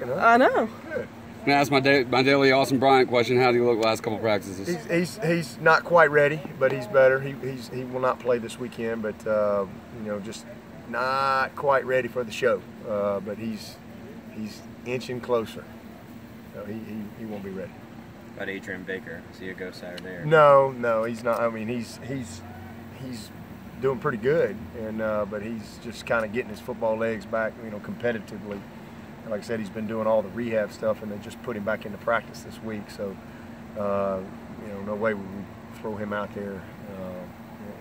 huh? I know. Good. I'm going to ask my daily Austin Bryant question. How do you look last couple practices? He's not quite ready, but he's better. He will not play this weekend, but just not quite ready for the show. But he's inching closer. So he won't be ready. About Adrian Baker, is he a go Saturday? Or? No, he's not. I mean, he's doing pretty good, and but he's just kind of getting his football legs back, competitively. And like I said, he's been doing all the rehab stuff, and they just put him back into practice this week. So, no way we would throw him out there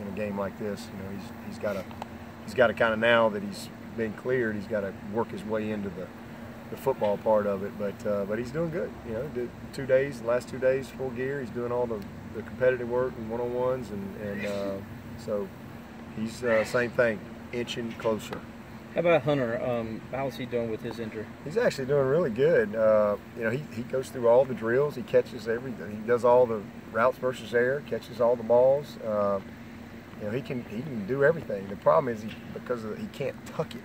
in a game like this. He's got to kind of, now that he's been cleared, he's got to work his way into the football part of it. But he's doing good. Did the last 2 days full gear. He's doing all the competitive work and one-on-ones, and so he's same thing, inching closer. How about Hunter? How's he doing with his injury? He's actually doing really good. He goes through all the drills. He catches everything. He does all the routes versus air, catches all the balls. He can do everything. The problem is because he can't tuck it.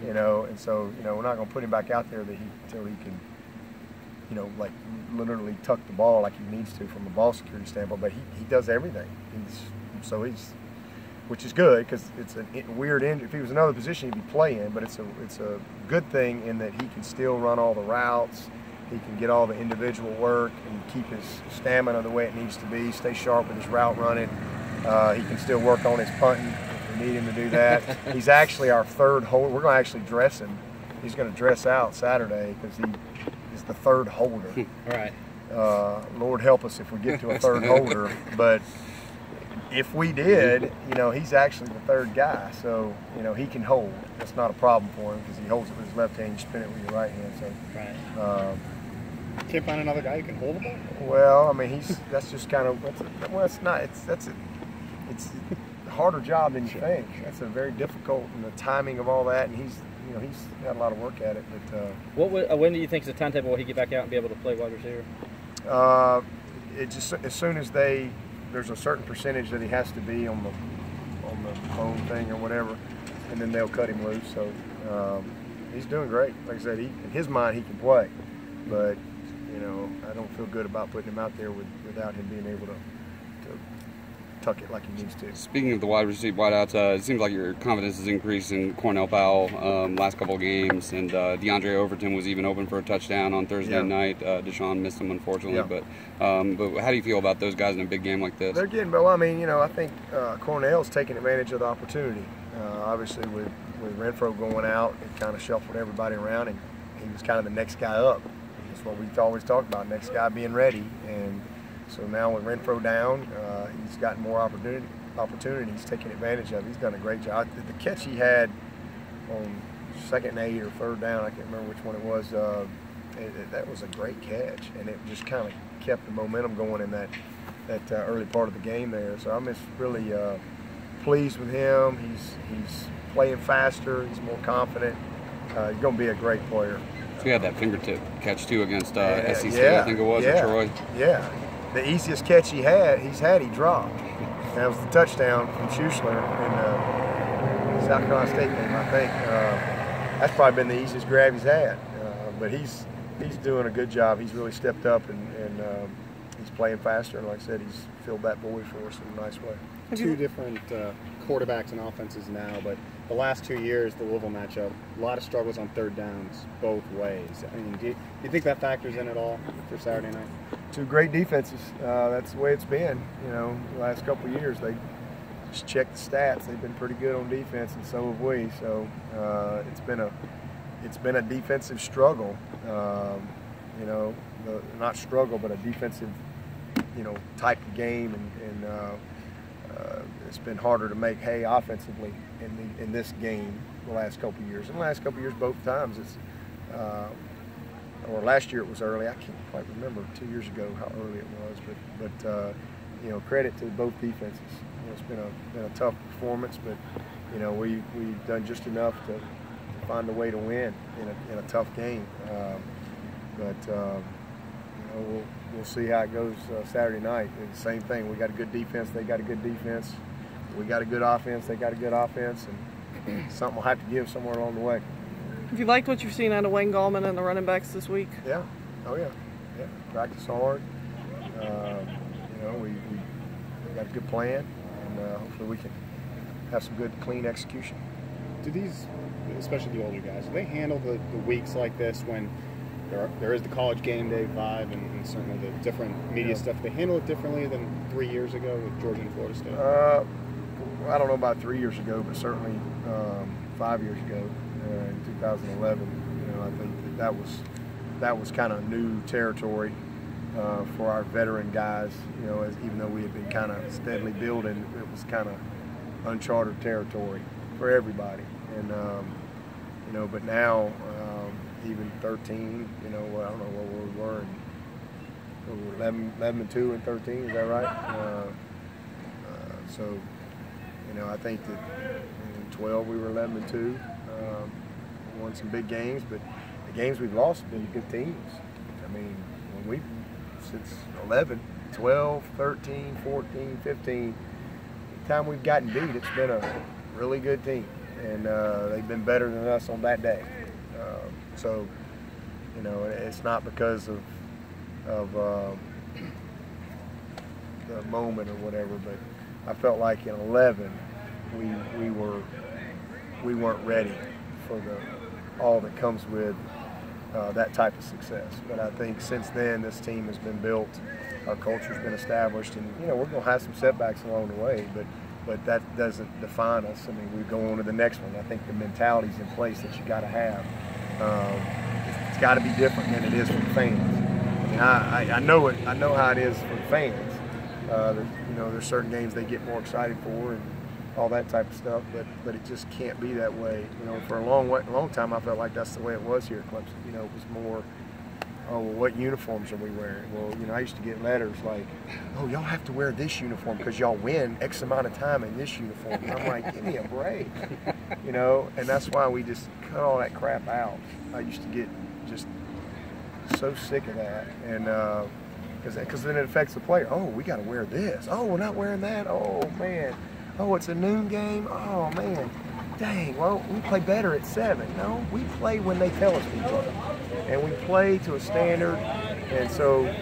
And so we're not going to put him back out there until he can, like literally tuck the ball like he needs to from a ball security standpoint. But he does everything. Which is good, because it's a weird injury. If he was another position, he'd be playing, but it's a good thing in that he can still run all the routes. He can get all the individual work and keep his stamina the way it needs to be, stay sharp with his route running. He can still work on his punting if we need him to do that. He's actually our third holder. We're going to actually dress him. He's going to dress out Saturday because he is the third holder. Right. Lord help us if we get to a third holder, but if we did, he's actually the third guy, so he can hold. That's not a problem for him because he holds it with his left hand. You spin it with your right hand. So right. Can't find another guy who can hold the ball. Well, I mean, that's just kind of it's not. It's a harder job than you think. That's a very difficult, and the timing of all that, and he's got a lot of work at it. But when do you think is the timetable will he get back out and be able to play wide receiver? It just as soon as there's a certain percentage that he has to be on the phone thing or whatever, and then they'll cut him loose. So he's doing great. Like I said, in his mind he can play, but I don't feel good about putting him out there without him being able to tuck it like he needs to. Speaking of the wide receiver wideouts, it seems like your confidence has increased in Cornell Powell last couple of games, and DeAndre Overton was even open for a touchdown on Thursday night. Deshaun missed him, unfortunately, but how do you feel about those guys in a big game like this? They're getting, well, I mean, I think Cornell's taking advantage of the opportunity. Obviously, with Renfro going out, it kind of shuffled everybody around, and he was kind of the next guy up. That's what we always talk about, next guy being ready. And so now with Renfro down, he's gotten more opportunity. He's taking advantage of it. He's done a great job. The catch he had on 2nd and 8 or 3rd down, I can't remember which one it was, that was a great catch. And it just kind of kept the momentum going in that early part of the game there. So I'm just really pleased with him. He's playing faster. He's more confident. He's going to be a great player. So he had that fingertip catch, too, against SC State, I think it was, or Troy. Yeah. The easiest catch he dropped. That was the touchdown from Schuessler in the South Carolina State game, I think. That's probably been the easiest grab he's had. But he's doing a good job. He's really stepped up, and he's playing faster. And like I said, he's filled that void for us in a nice way. Two different quarterbacks and offenses now, but the last 2 years, the Louisville matchup, a lot of struggles on 3rd downs both ways. I mean, do you think that factors in at all for Saturday night? Two great defenses. That's the way it's been. The last couple of years, they just check the stats. They've been pretty good on defense, and so have we. So it's been a defensive struggle. Not struggle, but a defensive, type of game, and it's been harder to make hay offensively in this game the last couple of years. In the last couple of years, both times or last year it was early. I can't quite remember 2 years ago how early it was, but credit to both defenses. It's been a tough performance, but we've done just enough to find a way to win in a tough game. We'll see how it goes Saturday night. It's the same thing. We got a good defense. They got a good defense. We got a good offense. They got a good offense, and something will have to give somewhere along the way. Have you liked what you've seen out of Wayne Gallman and the running backs this week? Yeah. Oh yeah. Yeah. Practice hard. You know, we got a good plan, and hopefully we can have some good, clean execution. Do these, especially the older guys, do they handle the weeks like this when there is the college game day vibe and certainly the different media stuff? They handle it differently than 3 years ago with Georgia and Florida State? I don't know about 3 years ago, but certainly 5 years ago in 2011. You know, I think that was kind of new territory for our veteran guys. You know, even though we had been kind of steadily building, it was kind of uncharted territory for everybody. And you know, but now even 13, you know, I don't know what we were. We were 11-2 and 13. Is that right? So, you know, I think that in 12 we were 11-2. Won some big games, but the games we've lost have been good teams. I mean, since 11, 12, 13, 14, 15, the time we've gotten beat, it's been a really good team, and they've been better than us on that day. So, you know, it's not because of the moment or whatever, but I felt like in 11 we weren't ready for all that comes with that type of success. But I think since then this team has been built, our culture's been established, and you know, we're going to have some setbacks along the way, but that doesn't define us. I mean, we go on to the next one. I think the mentality's in place that you got to have. It's got to be different than it is for the fans. I mean, I know it. I know how it is for the fans. You know, there's certain games they get more excited for and all that type of stuff, but it just can't be that way. You know, for a long time, I felt like that's the way it was here at Clemson. You know, it was more, oh, well, what uniforms are we wearing? Well, you know, I used to get letters like, oh, y'all have to wear this uniform because y'all win X amount of time in this uniform. And I'm like, give me a break, you know. And that's why we just cut all that crap out. I used to get just so sick of that, and because then it affects the player. Oh, we got to wear this. Oh, we're not wearing that. Oh man. Oh, it's a noon game. Oh man. Dang. Well, we play better at 7. No, we play when they tell us we play, and we play to a standard. And so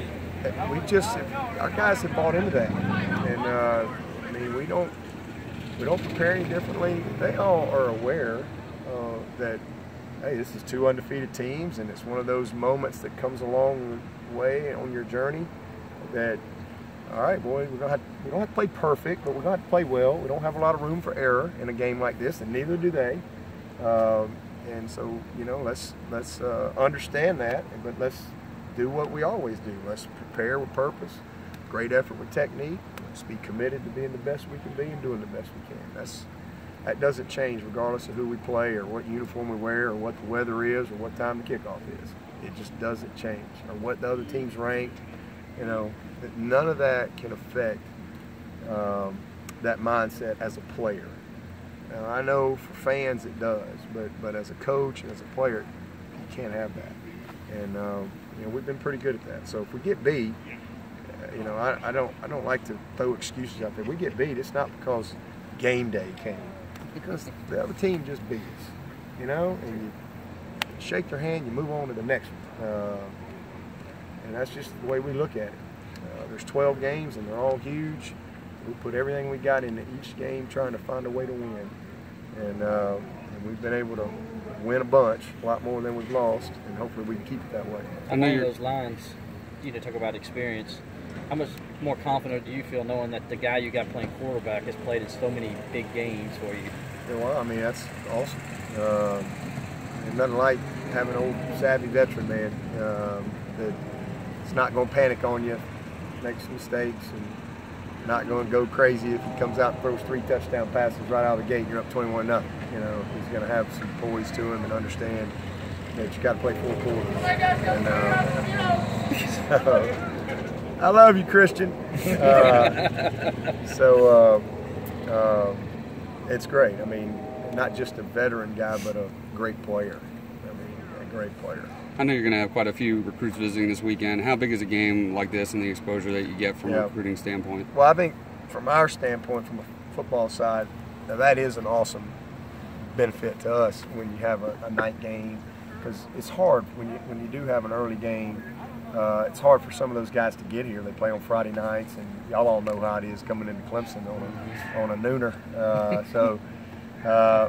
our guys have bought into that. And I mean, we don't prepare any differently. They all are aware that, hey, this is 2 undefeated teams, and it's one of those moments that comes along the way on your journey that, all right, boys, we don't have to play perfect, but we're going to have to play well. We don't have a lot of room for error in a game like this, and neither do they. And so, you know, let's understand that, but let's do what we always do. Let's prepare with purpose, great effort with technique. Let's be committed to being the best we can be and doing the best we can. That doesn't change regardless of who we play or what uniform we wear or what the weather is or what time the kickoff is. It just doesn't change. Or what the other team's ranked, you know, none of that can affect that mindset as a player. Now, I know for fans it does, but as a coach and as a player, you can't have that. And you know, we've been pretty good at that. So if we get beat, you know, I don't like to throw excuses out there. We get beat, it's not because game day came. Because the other team just beat us, you know, and you shake their hand, you move on to the next one. And that's just the way we look at it. There's 12 games, and they're all huge. We put everything we got into each game trying to find a way to win. And we've been able to win a bunch, a lot more than we've lost, and hopefully we can keep it that way. Along those lines, you know, talk about experience. How much more confident do you feel knowing that the guy you got playing quarterback has played in so many big games for you? Yeah, well, I mean, that's awesome. And nothing like having an old savvy veteran, man, that's not going to panic on you, make some mistakes, and not going to go crazy if he comes out and throws 3 touchdown passes right out of the gate. You're up 21-0. You know, he's going to have some poise to him and understand that you got to play 4 quarters. And I love you, Christian. It's great. I mean, not just a veteran guy, but a great player. I mean, a great player. I know you're going to have quite a few recruits visiting this weekend. How big is a game like this and the exposure that you get from a recruiting standpoint? Well, I think from our standpoint, from a football side, now that is an awesome benefit to us when you have a night game, because it's hard when you do have an early game. It's hard for some of those guys to get here. They play on Friday nights, and y'all all know how it is coming into Clemson on a nooner.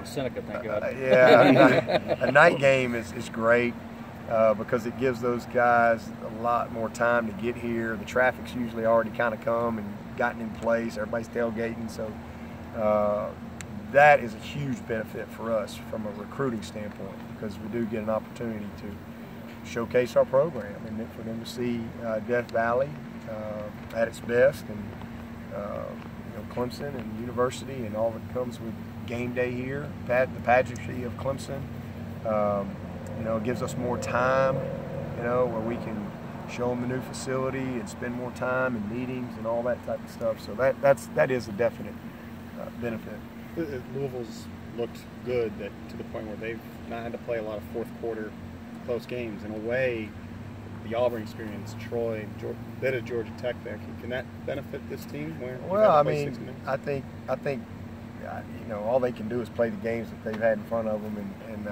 Seneca, thank God. Yeah, a night game is great because it gives those guys a lot more time to get here. The traffic's usually already kind of come and gotten in place. Everybody's tailgating, so that is a huge benefit for us from a recruiting standpoint, because we do get an opportunity to showcase our program and for them to see Death Valley at its best, and Clemson and University and all that comes with game day here, the pageantry of Clemson. It gives us more time, where we can show them the new facility and spend more time in meetings and all that type of stuff. So that is a definite benefit. Louisville's looked good to the point where they've not had to play a lot of fourth quarter close games. In a way, the Auburn experience, Troy, bit of Georgia Tech there. Can that benefit this team? Well, I mean, I think all they can do is play the games that they've had in front of them, and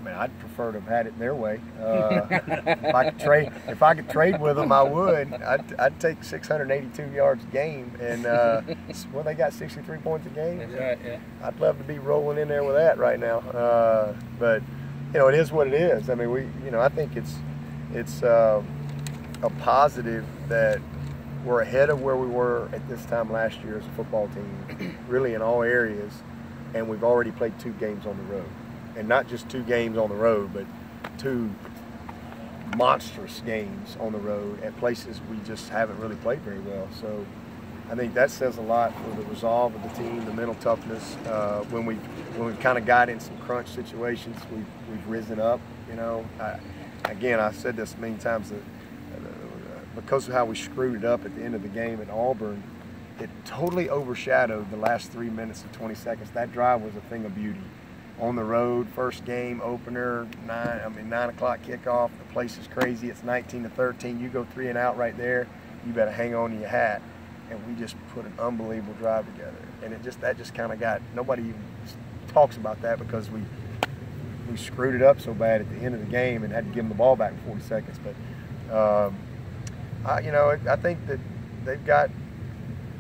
I'd prefer to have had it their way. If I could trade with them, I would. I'd take 682 yards a game, and they got 63 points a game. That's right. Yeah. I'd love to be rolling in there with that right now. But it is what it is. I mean, I think it's a positive that we're ahead of where we were at this time last year as a football team, really in all areas, and we've already played 2 games on the road. And not just 2 games on the road, but 2 monstrous games on the road at places we just haven't really played very well. So I think that says a lot for the resolve of the team, the mental toughness. When we've kind of got in some crunch situations, we've risen up. I said this many times, that because of how we screwed it up at the end of the game at Auburn, it totally overshadowed the last 3 minutes and 20 seconds. That drive was a thing of beauty. On the road, first game opener, 9 o'clock kickoff. The place is crazy. It's 19-13. You go 3 and out right there. You better hang on to your hat. And we just put an unbelievable drive together. And that just kind of got, nobody even talks about that, because we screwed it up so bad at the end of the game and had to give them the ball back in 40 seconds. But I think that they've got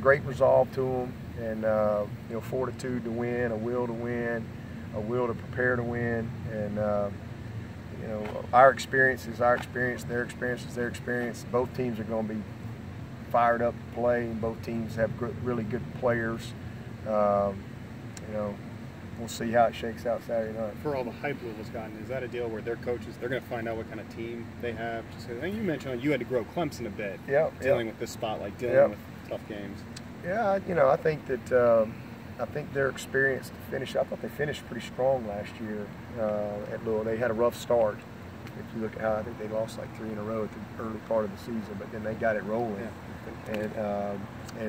great resolve to them, and fortitude to win, a will to win, a will to prepare to win, and our experience is our experience, their experience is their experience. Both teams are going to be fired up to play, and both teams have really good players. We'll see how it shakes out Saturday night. For all the hype Louisville's gotten, is that a deal where their coaches, they're going to find out what kind of team they have? You mentioned you had to grow Clemson a bit, dealing with this spotlight, dealing with tough games. Yeah, I think that. I think their experience to finish. I thought they finished pretty strong last year at Louisville. They had a rough start. If you look at how I think they lost like 3 in a row at the early part of the season, but then they got it rolling, and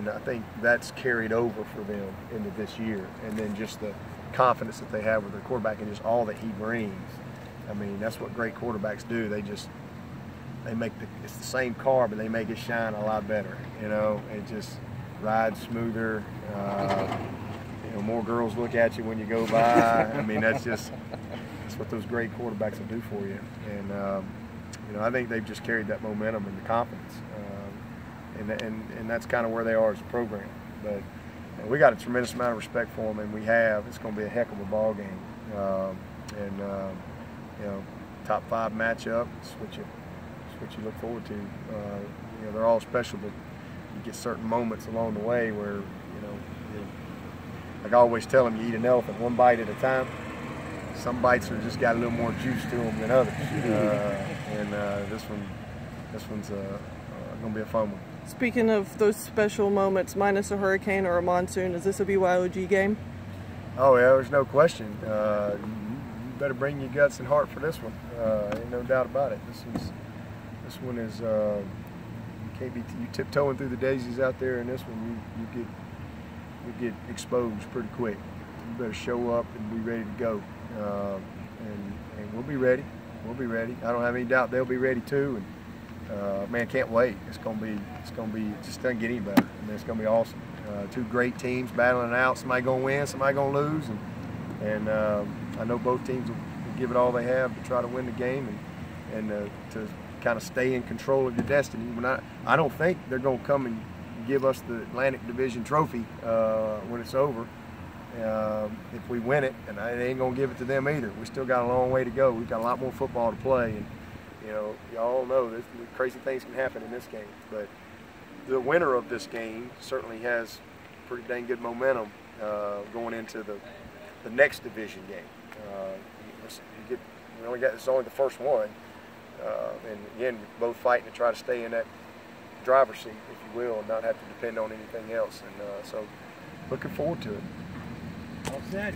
I think that's carried over for them into this year. And then just the confidence that they have with their quarterback and just all that he brings. I mean, that's what great quarterbacks do. It's the same car, but they make it shine a lot better. It just rides smoother. More girls look at you when you go by. I mean, that's what those great quarterbacks will do for you. And I think they've just carried that momentum and the confidence, and that's kind of where they are as a program. But we got a tremendous amount of respect for them, and we have. It's going to be a heck of a ball game, top 5 matchup. It's what you look forward to. They're all special, but you get certain moments along the way where like I always tell them, you eat an elephant 1 bite at a time. Some bites are just got a little more juice to them than others, and this one's going to be a fun one. Speaking of those special moments, minus a hurricane or a monsoon, is this a BYOG game? Oh yeah, there's no question. You better bring your guts and heart for this one. Ain't no doubt about it. This one is you can't be you tiptoeing through the daisies out there. In this one, you get exposed pretty quick. You better show up and be ready to go, and we'll be ready. We'll be ready. I don't have any doubt they'll be ready too. And man, can't wait. It just doesn't get any better. I mean, it's gonna be awesome. Two great teams battling it out. Somebody gonna win, somebody gonna lose, and I know both teams will give it all they have to try to win the game and to kind of stay in control of your destiny. I don't think they're gonna come and give us the Atlantic Division trophy when it's over. If we win it, and they ain't gonna give it to them either. We still got a long way to go. We've got a lot more football to play, and you know, y'all know that crazy things can happen in this game. But the winner of this game certainly has pretty dang good momentum going into the next division game. It's only the first one, and again, you're both fighting to try to stay in that driver's seat, if you will, and not have to depend on anything else. And so, looking forward to it. All set.